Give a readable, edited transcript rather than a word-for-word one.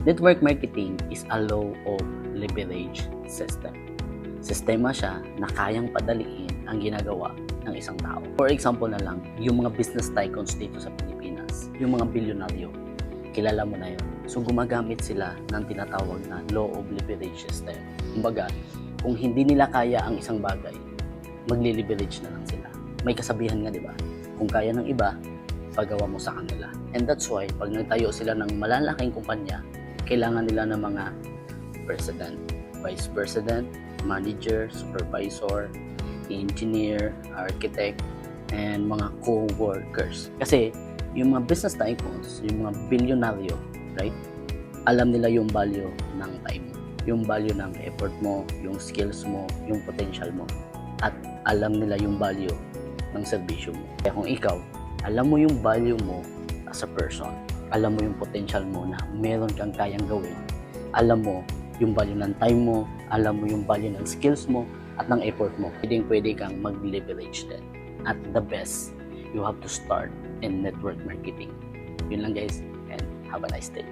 Network marketing is a low of leverage system. Sistema siya na kayang padaliin ang ginagawa ng isang tao. For example na lang, yung mga business tycoons dito sa Pilipinas, yung mga bilyonaryo, kilala mo na yun. So gumagamit sila ng tinatawag na law of leverage system. Kumbaga, kung hindi nila kaya ang isang bagay, magli-leverage na lang sila. May kasabihan nga, di ba? Kung kaya ng iba, pagawa mo sa kanila. And that's why, pag nagtayo sila ng malalaking kumpanya, kailangan nila ng mga president, vice president, manager, supervisor, engineer, architect, and mga co-workers. Kasi yung mga business tycoons, yung mga bilyonaryo, right? Alam nila yung value ng time mo, yung value ng effort mo, yung skills mo, yung potential mo. At alam nila yung value ng serbisyo mo. Kaya kung ikaw, alam mo yung value mo as a person, alam mo yung potential mo na meron kang kayang gawin, alam mo yung value ng time mo, alam mo yung value ng skills mo at ng effort mo, pwede kang mag-leverage din. At the best, you have to start in network marketing. Yun lang guys, and have a nice day.